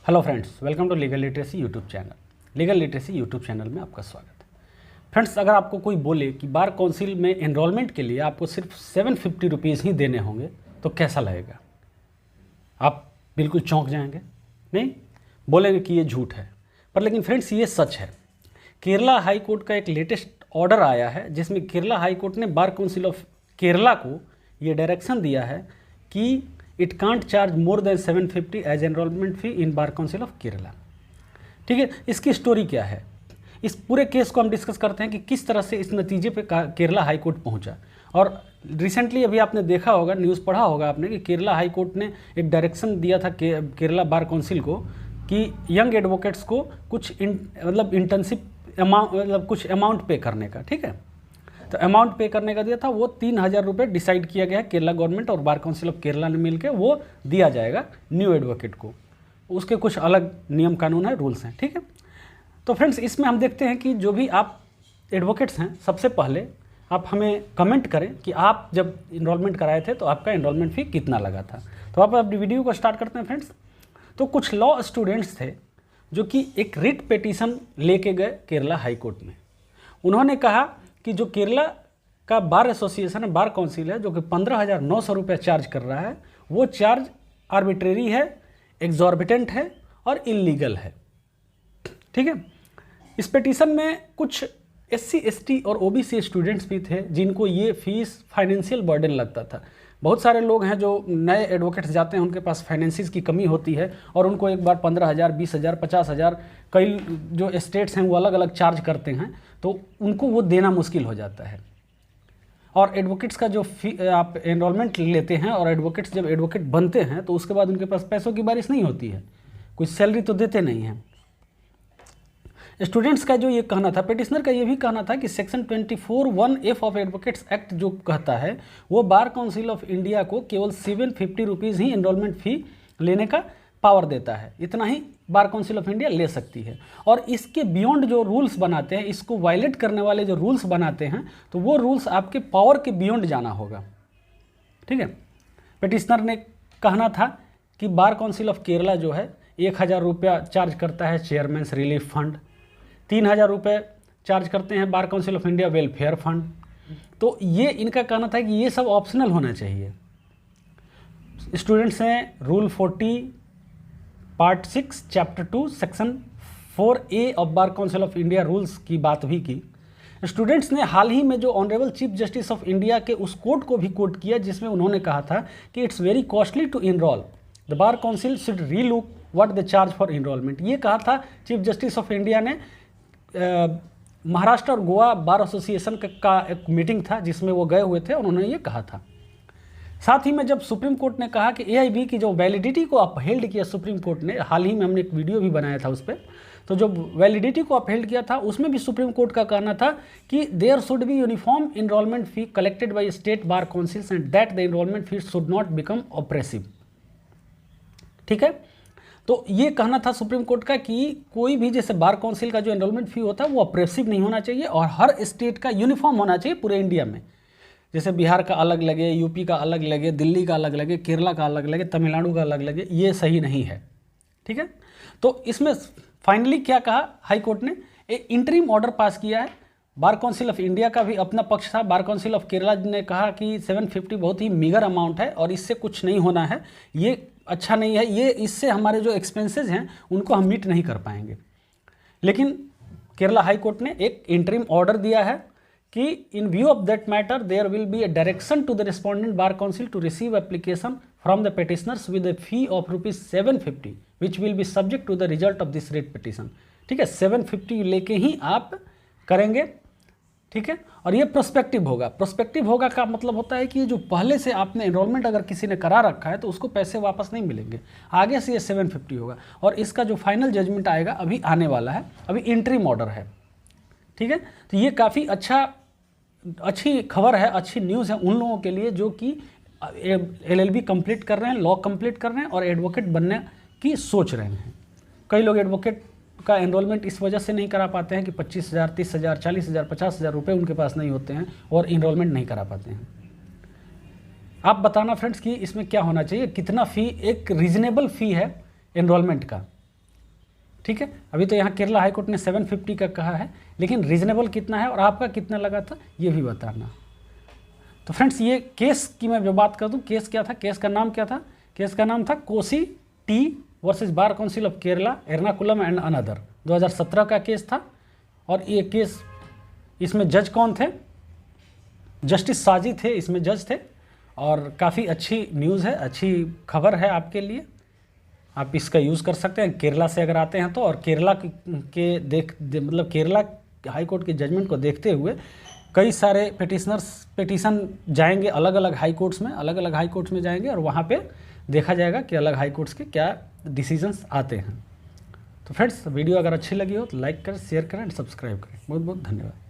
Hello friends, welcome to legal literacy YouTube channel. Legal literacy YouTube channel में आपका स्वागत है। फ्रेंड्स, अगर आपको कोई बोले कि बार काउंसिल में एनरोलमेंट के लिए आपको सिर्फ 750 रुपीज़ ही देने होंगे तो कैसा लगेगा? आप बिल्कुल चौंक जाएंगे, नहीं बोलेंगे कि ये झूठ है। पर लेकिन फ्रेंड्स, ये सच है। केरला हाई कोर्ट का एक लेटेस्ट ऑर्डर आया है जिसमें केरला हाई कोर्ट ने बार काउंसिल ऑफ केरला को ये डायरेक्शन दिया है कि it can't charge more than 750 as enrolment fee in bar council of Kerala. ठीक है, इसकी स्टोरी क्या है, इस पूरे केस को हम डिस्कस करते हैं कि किस तरह से इस नतीजे पे केरला हाई कोर्ट पहुंचा। और रिसेंटली अभी आपने देखा होगा, न्यूज़ पढ़ा होगा आपने कि केरला हाई कोर्ट ने एक डायरेक्शन दिया था केरला बार काउंसिल को कि यंग एडवोकेट्स को कुछ इंटर्नशिप अमाउंट कुछ अमाउंट पे करने का। ठीक है, तो अमाउंट पे करने का दिया था, वो 3000 रुपये डिसाइड किया गया है। केरला गवर्नमेंट और बार काउंसिल ऑफ केरला ने मिलकर वो दिया जाएगा न्यू एडवोकेट को। उसके कुछ अलग नियम कानून है, रूल्स हैं। ठीक है, तो फ्रेंड्स, इसमें हम देखते हैं कि जो भी आप एडवोकेट्स हैं, सबसे पहले आप हमें कमेंट करें कि आप जब इनरोलमेंट कराए थे तो आपका इनरोलमेंट फ़ी कितना लगा था। तो आप अपनी वीडियो को स्टार्ट करते हैं फ्रेंड्स। तो कुछ लॉ स्टूडेंट्स थे जो कि एक रिट पिटीशन लेके गए केरला हाई कोर्ट में। उन्होंने कहा कि जो केरला का बार एसोसिएशन है, बार काउंसिल है, जो कि 15,900 रुपये चार्ज कर रहा है, वो चार्ज आर्बिट्रेरी है, एग्जॉर्बिटेंट है और इलीगल है। ठीक है, इस पिटीशन में कुछ SC ST और OBC स्टूडेंट्स भी थे जिनको ये फीस फाइनेंशियल बर्डन लगता था। बहुत सारे लोग हैं जो नए एडवोकेट्स जाते हैं, उनके पास फाइनेंसिस की कमी होती है और उनको एक बार 15,000, 20,000, 50,000, कई जो स्टेट्स हैं वो अलग अलग चार्ज करते हैं, तो उनको वो देना मुश्किल हो जाता है। और एडवोकेट्स का जो आप एनरोलमेंट लेते हैं और एडवोकेट्स जब एडवोकेट बनते हैं तो उसके बाद उनके पास पैसों की बारिश नहीं होती है, कुछ सैलरी तो देते नहीं हैं। स्टूडेंट्स का जो ये कहना था, पिटिशनर का ये भी कहना था कि section 24(1)(f) of advocates act जो कहता है वो बार काउंसिल ऑफ इंडिया को केवल 750 रुपीज़ ही एनरोलमेंट फ़ी लेने का पावर देता है। इतना ही बार काउंसिल ऑफ इंडिया ले सकती है। और इसके बियॉन्ड जो रूल्स बनाते हैं, इसको वायलेट करने वाले जो रूल्स बनाते हैं, तो वो रूल्स आपके पावर के बियॉन्ड जाना होगा। ठीक है, पिटिशनर ने कहना था कि बार काउंसिल ऑफ केरला जो है 1,000 रुपया चार्ज करता है चेयरमैन्स रिलीफ फंड, 3,000 रुपये चार्ज करते हैं बार council of India welfare fund. तो ये इनका कहना था कि ये सब ऑप्शनल होना चाहिए। स्टूडेंट्स ने rule 40 part 6 chapter 2 section 4A of bar council of India rules की बात भी की। स्टूडेंट्स ने हाल ही में जो honourable chief justice of India के उस कोर्ट को भी कोट किया जिसमें उन्होंने कहा था कि it's very costly to enrol, the bar council should relook what the charge for enrolment. ये कहा था चीफ जस्टिस ऑफ इंडिया ने। महाराष्ट्र और गोवा बार एसोसिएशन का एक मीटिंग था जिसमें वो गए हुए थे और उन्होंने ये कहा था। साथ ही में जब सुप्रीम कोर्ट ने कहा कि AIB की जो वैलिडिटी को अपहेल्ड किया सुप्रीम कोर्ट ने, हाल ही में हमने एक वीडियो भी बनाया था उस पर, तो जो वैलिडिटी को अपहेल्ड किया था उसमें भी सुप्रीम कोर्ट का कहना था कि there should be uniform enrolment fee collected by state bar councils and that the enrolment fee should not become oppressive. ठीक है, तो ये कहना था सुप्रीम कोर्ट का कि कोई भी जैसे बार काउंसिल का जो एनरोलमेंट फ़ी होता है वो ऑप्रेसिव नहीं होना चाहिए और हर स्टेट का यूनिफॉर्म होना चाहिए पूरे इंडिया में। जैसे बिहार का अलग लगे, यूपी का अलग लगे, दिल्ली का अलग लगे, केरला का अलग लगे, तमिलनाडु का अलग लगे, ये सही नहीं है। ठीक है, तो इसमें फाइनली क्या कहा हाई कोर्ट ने, एक इंटरिम ऑर्डर पास किया है। बार काउंसिल ऑफ इंडिया का भी अपना पक्ष था। बार काउंसिल ऑफ केरला ने कहा कि 750 बहुत ही मीगर अमाउंट है और इससे कुछ नहीं होना है, ये अच्छा नहीं है, ये इससे हमारे जो एक्सपेंसेस हैं उनको हम मीट नहीं कर पाएंगे। लेकिन केरला हाई कोर्ट ने एक इंटरिम ऑर्डर दिया है कि in view of that matter there will be a direction to the respondent bar council to receive application from the petitioners with a fee of ₹750 which will be subject to the result of this writ petition. ठीक है, 750 लेके ही आप करेंगे। ठीक है, और ये prospective होगा। प्रोस्पेक्टिव होगा का मतलब होता है कि जो पहले से आपने एनरोलमेंट अगर किसी ने करा रखा है तो उसको पैसे वापस नहीं मिलेंगे, आगे से ये 750 होगा। और इसका जो फाइनल जजमेंट आएगा अभी आने वाला है, अभी इंटरिम ऑर्डर है। ठीक है, तो ये काफ़ी अच्छी खबर है, अच्छी न्यूज़ है उन लोगों के लिए जो कि LLB कंप्लीट कर रहे हैं, लॉ कंप्लीट कर रहे हैं और एडवोकेट बनने की सोच रहे हैं। कई लोग एडवोकेट का एनरोलमेंट इस वजह से नहीं करा पाते हैं कि 25,000, 30,000, 40,000, 50,000 रुपये उनके पास नहीं होते हैं और इनरोलमेंट नहीं करा पाते हैं। आप बताना फ्रेंड्स कि इसमें क्या होना चाहिए, कितना फ़ी एक रीज़नेबल फ़ी है एनरोलमेंट का। ठीक है। अभी तो यहाँ केरला हाई कोर्ट ने 750 का कहा है, लेकिन रीजनेबल कितना है और आपका कितना लगा था ये भी बताना। तो फ्रेंड्स ये केस की मैं जो बात कर दूँ, केस क्या था, केस का नाम क्या था, केस का नाम था Kosi T versus bar council of Kerala Ernakulam and another, 2017 का केस था। और ये केस, इसमें जज कौन थे, जस्टिस साजी थे इसमें जज थे। और काफ़ी अच्छी न्यूज़ है, अच्छी खबर है आपके लिए, आप इसका यूज़ कर सकते हैं केरला से अगर आते हैं तो। और केरला के मतलब केरला हाई कोर्ट के जजमेंट को देखते हुए कई सारे पिटीशन जाएंगे अलग अलग हाई कोर्ट्स में, अलग अलग हाई कोर्ट्स में जाएंगे और वहाँ पे देखा जाएगा कि अलग हाई कोर्ट्स के क्या डिसीजंस आते हैं। तो फ्रेंड्स वीडियो अगर अच्छी लगी हो तो लाइक करें, शेयर करें एंड सब्सक्राइब करें। बहुत बहुत धन्यवाद।